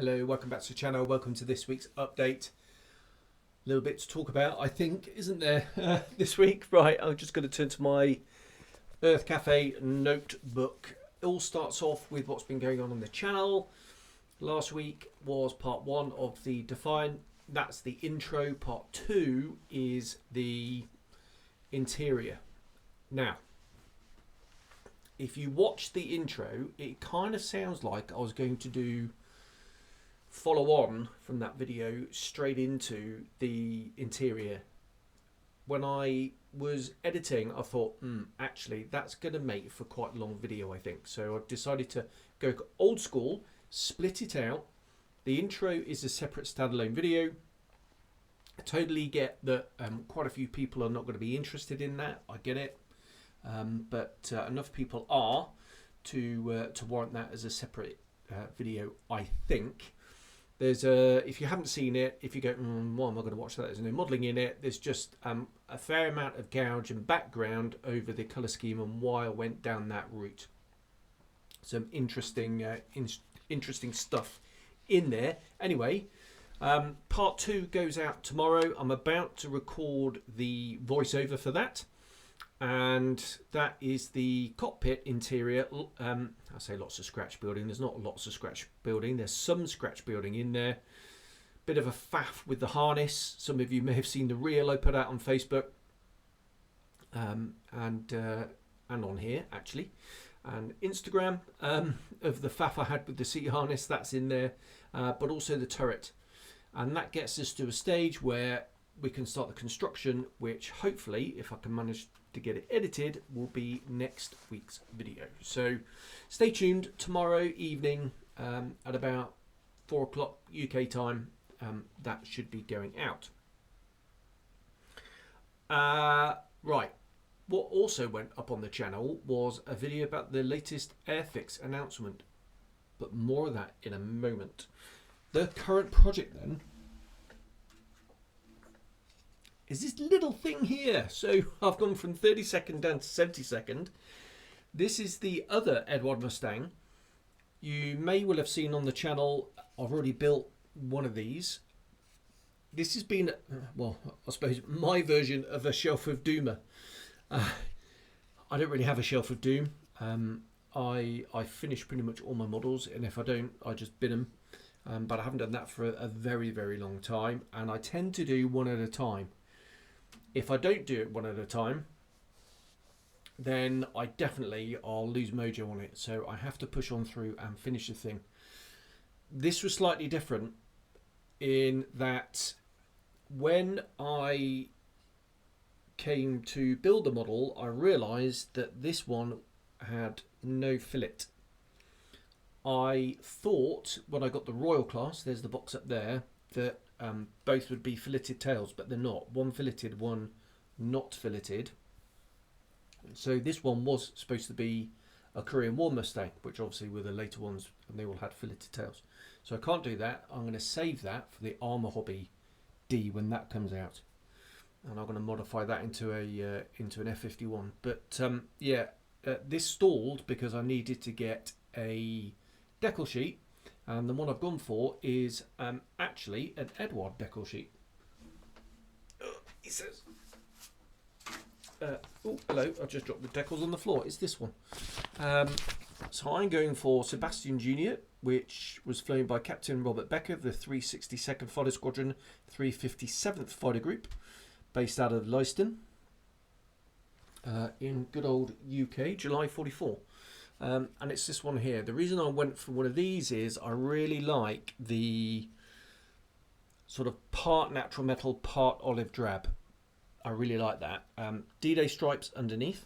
Hello, welcome back to the channel. Welcome to this week's update. A little bit to talk about, I think, isn't there, this week? Right, I'm just going to turn to my Earth Cafe notebook. It all starts off with what's been going on the channel. Last week was part 1 of the Define. That's the intro. Part 2 is the interior. Now, if you watch the intro, it kind of sounds like I was going to do follow on from that video straight into the interior. When I was editing, I thought, actually, that's going to make for quite a long video, I think. So I've decided to go old school, split it out. The intro is a separate standalone video. I totally get that quite a few people are not going to be interested in that. I get it. But enough people are to warrant that as a separate video, I think. There's if you haven't seen it, if you go, why am I going to watch that? There's no modelling in it. There's just a fair amount of gouge and background over the colour scheme and why I went down that route. Some interesting stuff in there. Anyway, part 2 goes out tomorrow. I'm about to record the voiceover for that. And that is the cockpit interior. I say lots of scratch building. There's not lots of scratch building. There's some scratch building in there. Bit of a faff with the harness. Some of you may have seen the reel I put out on Facebook. And on here, actually. And Instagram of the faff I had with the seat harness. That's in there. But also the turret. And that gets us to a stage where we can start the construction, which hopefully, if I can manage to get it edited, will be next week's video. So stay tuned. Tomorrow evening at about 4 o'clock UK time, that should be going out. Right, what also went up on the channel was a video about the latest Airfix announcement, but more of that in a moment. The current project then is this little thing here. So I've gone from 32nd down to 72nd. This is the other Eduard Mustang. You may well have seen on the channel, I've already built one of these. This has been, well, I suppose my version of a Shelf of Doomer. I don't really have a Shelf of Doom. I finish pretty much all my models, and if I don't, I just bin them. But I haven't done that for a very, very long time, and I tend to do one at a time. If I don't do it one at a time, then I'll lose mojo on it. So I have to push on through and finish the thing. This was slightly different in that when I came to build the model, I realised that this one had no fillet. I thought when I got the Royal class, there's the box up there, that both would be filleted tails, but they're not. One filleted, one not filleted. So this one was supposed to be a Korean War Mustang, which obviously were the later ones, and they all had filleted tails. So I can't do that. I'm going to save that for the Armour Hobby D when that comes out, and I'm going to modify that into an F51. But this stalled because I needed to get a decal sheet. And the one I've gone for is actually an Eduard decal sheet. He says, oh, hello, I just dropped the decals on the floor. It's this one. So I'm going for Sebastian Jr., which was flown by Captain Robert Becker of the 362nd Fighter Squadron, 357th Fighter Group, based out of Leiston in good old UK, July 44. And it's this one here. The reason I went for one of these is I really like the sort of part natural metal, part olive drab. I really like that. D-Day stripes underneath.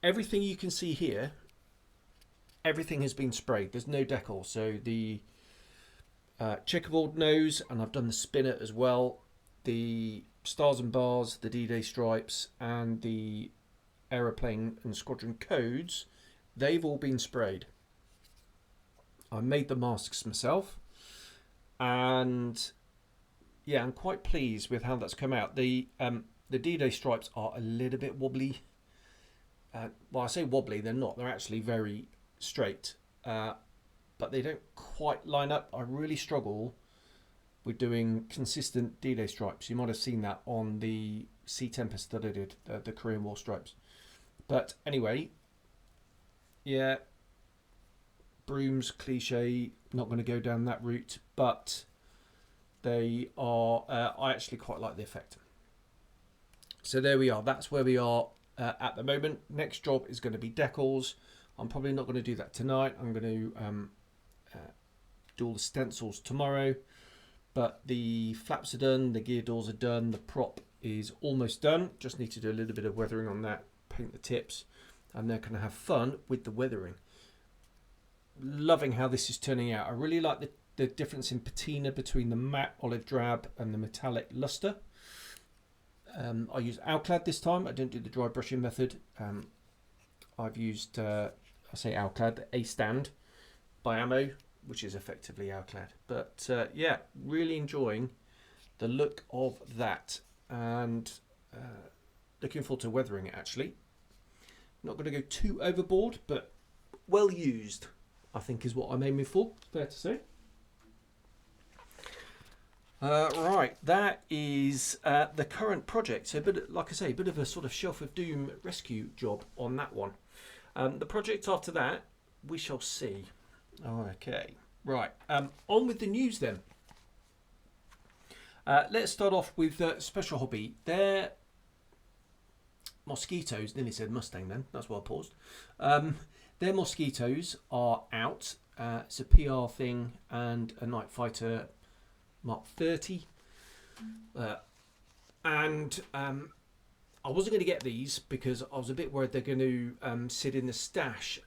Everything you can see here, everything has been sprayed. There's no decal. So the checkerboard nose, and I've done the spinner as well. The stars and bars, the D-Day stripes, and the aeroplane and squadron codes, they've all been sprayed. I made the masks myself, and yeah, I'm quite pleased with how that's come out. The D-Day stripes are a little bit wobbly. Well, I say wobbly, they're not. They're actually very straight. but they don't quite line up. I really struggle with doing consistent D-Day stripes. You might have seen that on the Sea Tempest that I did, the Korean War stripes. But anyway, yeah, brooms, cliche, not going to go down that route, but they are, I actually quite like the effect. So there we are, that's where we are at the moment. Next job is going to be decals. I'm probably not going to do that tonight. I'm going to do all the stencils tomorrow, but the flaps are done, the gear doors are done, the prop is almost done. Just need to do a little bit of weathering on that, paint the tips, and they're going to have fun with the weathering. Loving how this is turning out. I really like the difference in patina between the matte olive drab and the metallic luster. I used Alclad this time. I didn't do the dry brushing method. I've used, I say Alclad, A stand by Ammo, which is effectively Alclad. But yeah, really enjoying the look of that, and looking forward to weathering it actually. Not going to go too overboard, but well used, I think, is what I'm aiming for. Fair to say. Right, that is the current project. So, like I say, a bit of a sort of Shelf of Doom rescue job on that one. The project after that, we shall see. Okay, right. On with the news then. Let's start off with Special Hobby. Their mosquitoes, nearly said Mustang then, that's why I paused. Their mosquitoes are out. It's a PR thing and a Night Fighter Mark 30. And I wasn't going to get these because I was a bit worried they're going to sit in the stash.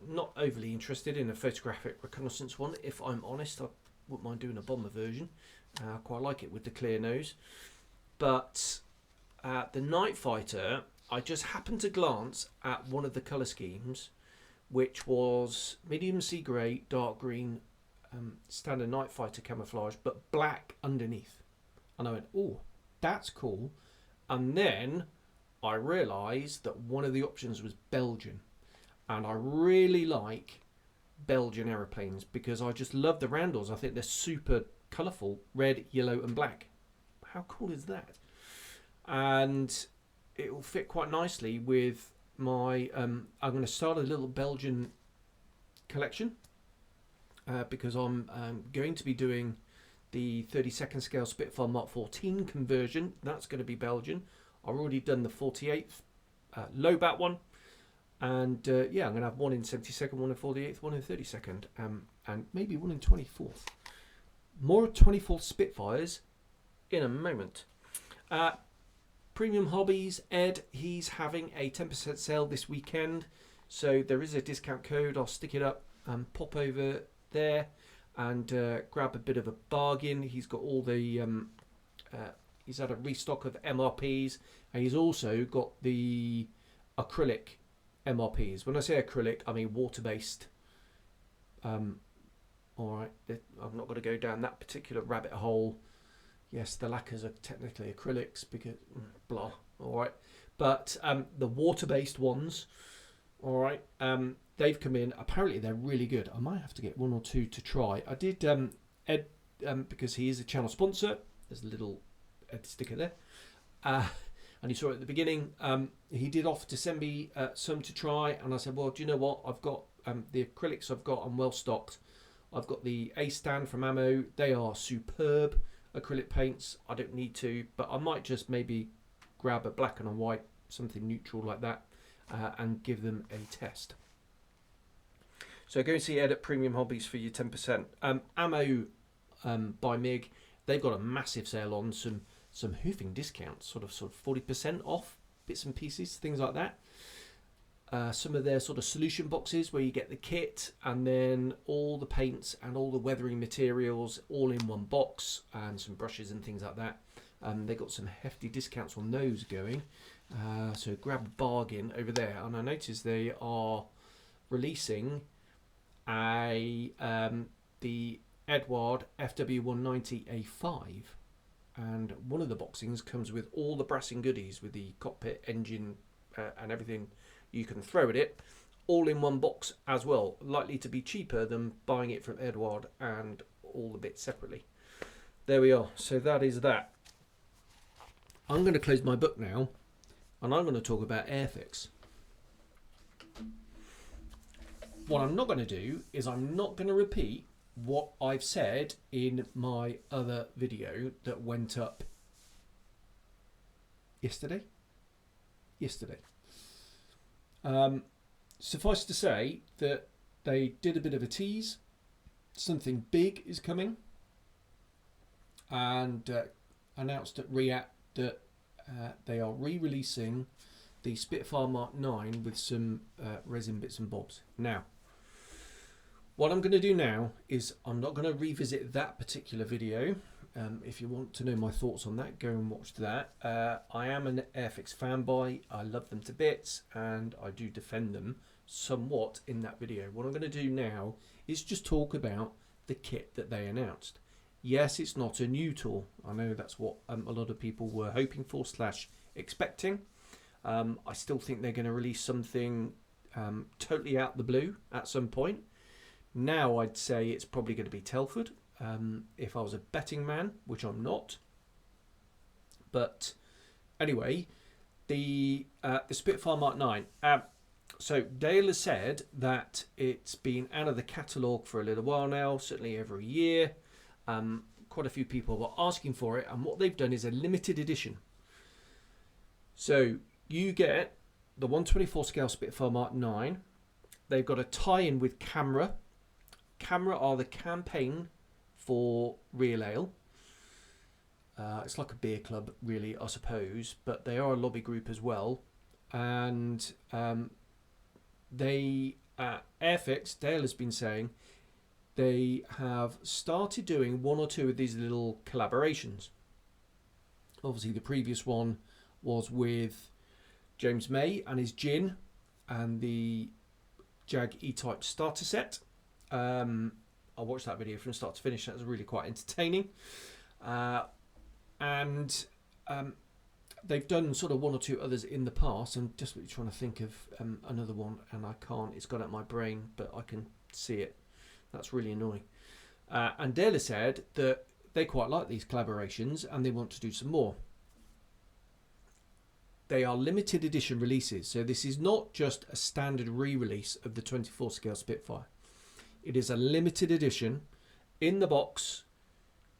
Not overly interested in a photographic reconnaissance one, if I'm honest. I wouldn't mind doing a bomber version. I quite like it with the clear nose. But the Night Fighter, I just happened to glance at one of the colour schemes, which was medium sea grey, dark green, standard Night Fighter camouflage, but black underneath. And I went, oh, that's cool. And then I realised that one of the options was Belgian. And I really like Belgian aeroplanes because I just love the roundels. I think they're super colourful, red, yellow and black. How cool is that? And it will fit quite nicely with my, I'm going to start a little Belgian collection. Because I'm going to be doing the 32nd scale Spitfire Mark 14 conversion. That's going to be Belgian. I've already done the 48th low bat one. And yeah, I'm going to have one in 72nd, one in 48th, one in 32nd, and maybe one in 24th. More 24th Spitfires in a moment. Premium Hobbies, Ed, he's having a 10% sale this weekend. So there is a discount code. I'll stick it up and pop over there and grab a bit of a bargain. He's got all the he's had a restock of MRPs, and he's also got the acrylic MRPs. When I say acrylic, I mean water-based. All right, I'm not going to go down that particular rabbit hole. Yes, the lacquers are technically acrylics because blah. All right, but the water-based ones, all right, they've come in. Apparently, they're really good. I might have to get one or two to try. I did Ed because he is a channel sponsor. There's a little Ed sticker there, and you saw it at the beginning. He did offer to send me some to try, and I said, well, do you know what? I've got the acrylics. I've got. I'm well stocked. I've got the A stand from Ammo. They are superb acrylic paints. I don't need to, but I might just maybe grab a black and a white, something neutral like that, and give them a test. So go and see Ed at Premium Hobbies for your 10%. Ammo by MIG, they've got a massive sale on some hoofing discounts, sort of 40% off bits and pieces, things like that. Some of their sort of solution boxes where you get the kit and then all the paints and all the weathering materials all in one box, and some brushes and things like that. They got some hefty discounts on those going. So grab a bargain over there. And I noticed they are releasing the Eduard FW190A5, and one of the boxings comes with all the brass and goodies with the cockpit, engine, and everything you can throw at it. all in one box as well, likely to be cheaper than buying it from Eduard and all the bits separately. There we are. So that is that. I'm going to close my book now, and I'm going to talk about Airfix. What I'm not going to do is I'm not going to repeat what I've said in my other video that went up yesterday. Suffice to say that they did a bit of a tease. Something big is coming, and announced at REACT that they are re-releasing the Spitfire Mark 9 with some resin bits and bobs. Now, what I'm going to do now is I'm not going to revisit that particular video. If you want to know my thoughts on that, go and watch that. I am an Airfix fanboy. I love them to bits, and I do defend them somewhat in that video. What I'm going to do now is just talk about the kit that they announced. Yes, it's not a new tool. I know that's what a lot of people were hoping for / expecting. I still think they're going to release something totally out the blue at some point. Now I'd say it's probably going to be Telford. If I was a betting man, which I'm not. But anyway, the Spitfire Mark 9. So Dale has said that it's been out of the catalogue for a little while now, certainly every year. Quite a few people were asking for it, and what they've done is a limited edition. So you get the 1/24 scale Spitfire Mark 9. They've got a tie-in with Camera. Camera are the campaign for Real Ale. It's like a beer club, really, I suppose, but they are a lobby group as well. And they, Airfix, Dale has been saying, they have started doing 1 or 2 of these little collaborations. Obviously, the previous one was with James May and his gin and the Jag E-Type starter set. I watched that video from start to finish. That was really quite entertaining. And they've done sort of 1 or 2 others in the past. I'm desperately trying to think of another one, and I can't. It's gone out my brain, but I can see it. That's really annoying. And Dale has said that they quite like these collaborations and they want to do some more. They are limited edition releases, so this is not just a standard re-release of the 24 scale Spitfire. It is a limited edition in the box.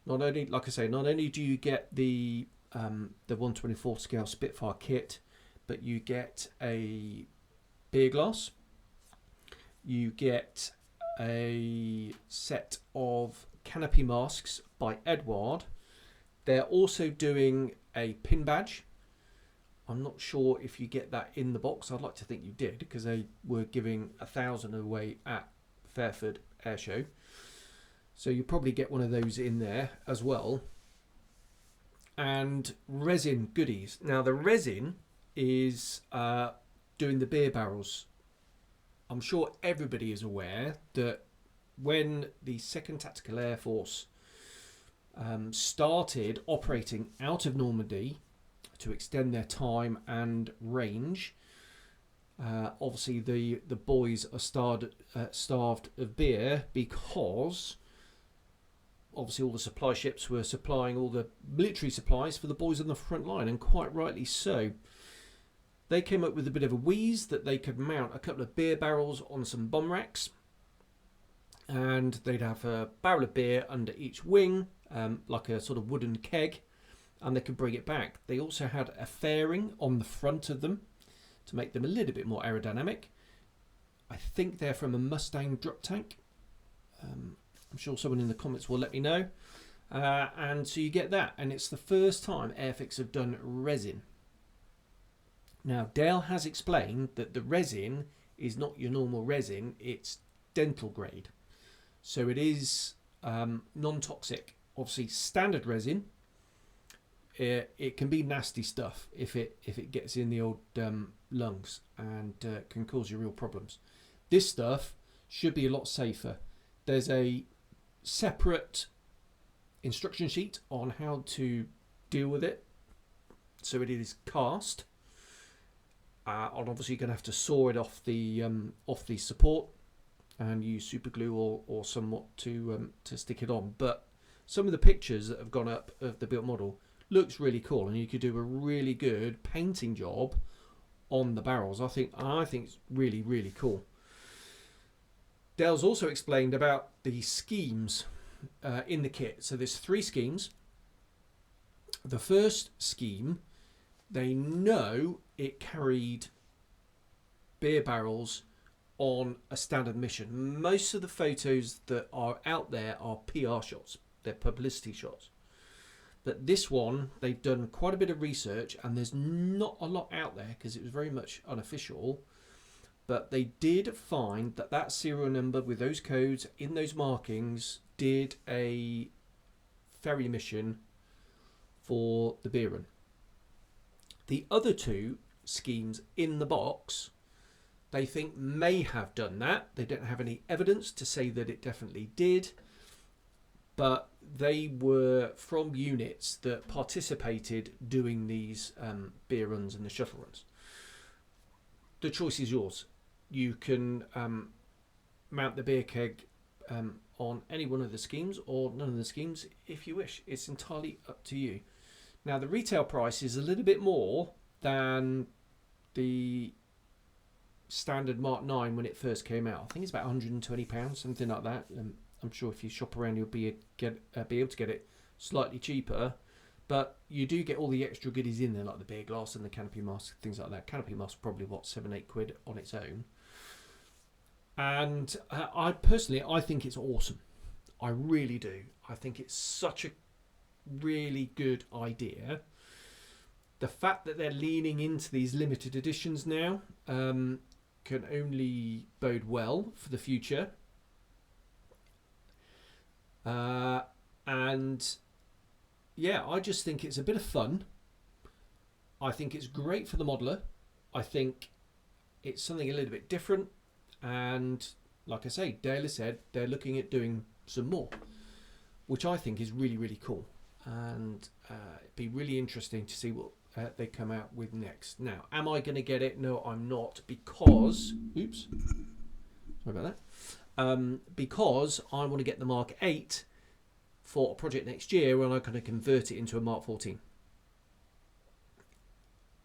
Not only, like I say, not only do you get the 1/24 scale Spitfire kit, but you get a beer glass. You get a set of canopy masks by Eduard. They're also doing a pin badge. I'm not sure if you get that in the box. I'd like to think you did, because they were giving 1,000 away at Fairford Air Show. So you probably get one of those in there as well. And resin goodies. Now the resin is doing the beer barrels. I'm sure everybody is aware that when the 2nd Tactical Air Force started operating out of Normandy to extend their time and range, obviously the boys are starved of beer, because obviously all the supply ships were supplying all the military supplies for the boys on the front line, and quite rightly so. They came up with a bit of a wheeze that they could mount a couple of beer barrels on some bomb racks, and they'd have a barrel of beer under each wing, like a sort of wooden keg, and they could bring it back. They also had a fairing on the front of them to make them a little bit more aerodynamic. I think they're from a Mustang drop tank. I'm sure someone in the comments will let me know. And so you get that, and it's the first time Airfix have done resin. Now Dale has explained that the resin is not your normal resin, it's dental grade. So it is non-toxic. Obviously standard resin, it can be nasty stuff if it gets in the old lungs, and can cause you real problems. This stuff should be a lot safer. There's a separate instruction sheet on how to deal with it. So it is cast, and obviously you're going to have to saw it off the support and use super glue or somewhat to stick it on. But some of the pictures that have gone up of the built model looks really cool, and you could do a really good painting job on the barrels. I think it's really, really cool. Dale's also explained about the schemes in the kit. So there's 3 schemes. The first scheme, they know it carried beer barrels on a standard mission. Most of the photos that are out there are PR shots. They're publicity shots. But this one, they've done quite a bit of research, and there's not a lot out there because it was very much unofficial. But they did find that serial number with those codes in those markings did a ferry mission for the beer run. The other 2 schemes in the box, they think may have done that. They don't have any evidence to say that it definitely did, but they were from units that participated doing these beer runs and the shuttle runs. The choice is yours. You can mount the beer keg on any one of the schemes or none of the schemes if you wish. It's entirely up to you. Now, the retail price is a little bit more than the standard Mark 9 when it first came out. I think it's about £120, something like that. I'm sure if you shop around you'll be able to get it slightly cheaper, but you do get all the extra goodies in there, like the beer glass and the canopy mask, things like that. Canopy mask probably £7-8 on its own. And I think it's awesome. I really do. I think it's such a really good idea. The fact that they're leaning into these limited editions now can only bode well for the future. And yeah, I just think it's a bit of fun. I think it's great for the modeler. I think it's something a little bit different. And like I say, Dale has said they're looking at doing some more, which I think is really, really cool. And it'd be really interesting to see what they come out with next. Now, am I going to get it? No, I'm not, because oops, sorry about that. Because I want to get the Mark 8 for a project next year when I'm going to convert it into a Mark 14.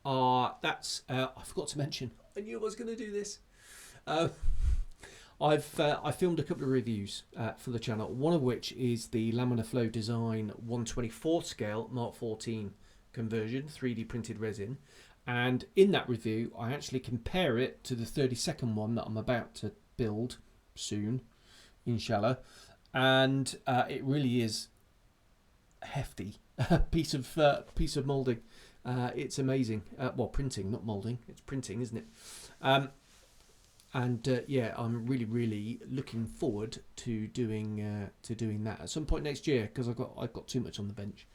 I forgot to mention, I knew I was going to do this. I filmed a couple of reviews for the channel, one of which is the Laminar Flow Design 1/24 scale Mark 14 conversion, 3D printed resin. And in that review, I actually compare it to the 32nd one that I'm about to build soon, inshallah. And it really is a hefty piece of moulding. It's amazing. Well, printing, not moulding. It's printing, isn't it? Yeah, I'm really, really looking forward to doing that at some point next year, because I've got too much on the bench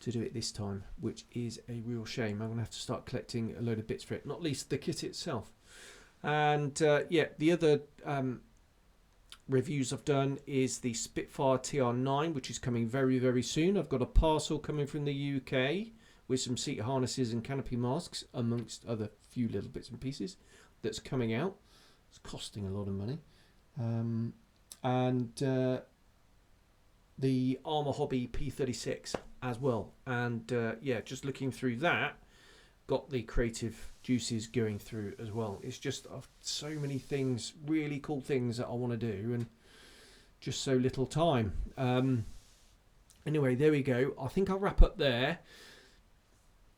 to do it this time, which is a real shame. I'm gonna have to start collecting a load of bits for it, not least the kit itself. And yeah, the other reviews I've done is the Spitfire TR9, which is coming very, very soon. I've got a parcel coming from the UK with some seat harnesses and canopy masks, amongst other few little bits and pieces, that's coming out. It's costing a lot of money. And the Armour Hobby P36 as well. And yeah, just looking through that, got the creative juices going through as well. It's just so many things, really cool things that I want to do, and just so little time. Anyway, there we go. I think I'll wrap up there.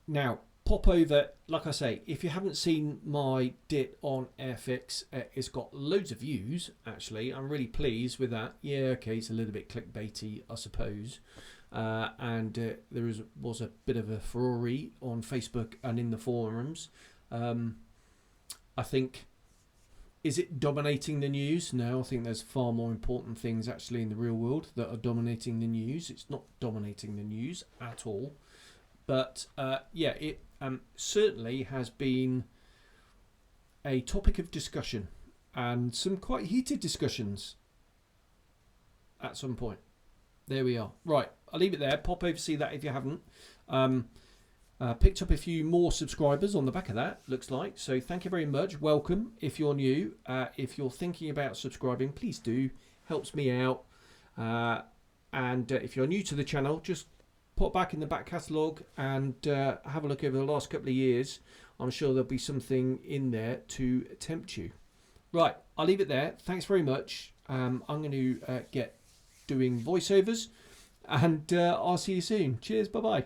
Now, pop over, like I say, if you haven't seen my dit on Airfix, it's got loads of views, actually. I'm really pleased with that. Yeah, okay, it's a little bit clickbaity, I suppose. And there was a bit of a furore on Facebook and in the forums. I think, is it dominating the news? No, I think there's far more important things actually in the real world that are dominating the news. It's not dominating the news at all. But yeah, it certainly has been a topic of discussion, and some quite heated discussions at some point. There we are. Right, I'll leave it there. Pop over, see that if you haven't. Picked up a few more subscribers on the back of that, looks like. So thank you very much. Welcome if you're new. If you're thinking about subscribing, please do. Helps me out. And if you're new to the channel, just pop back in the back catalogue and have a look over the last couple of years. I'm sure there'll be something in there to tempt you. Right, I'll leave it there. Thanks very much. I'm going to get doing voiceovers, and I'll see you soon. Cheers, bye-bye.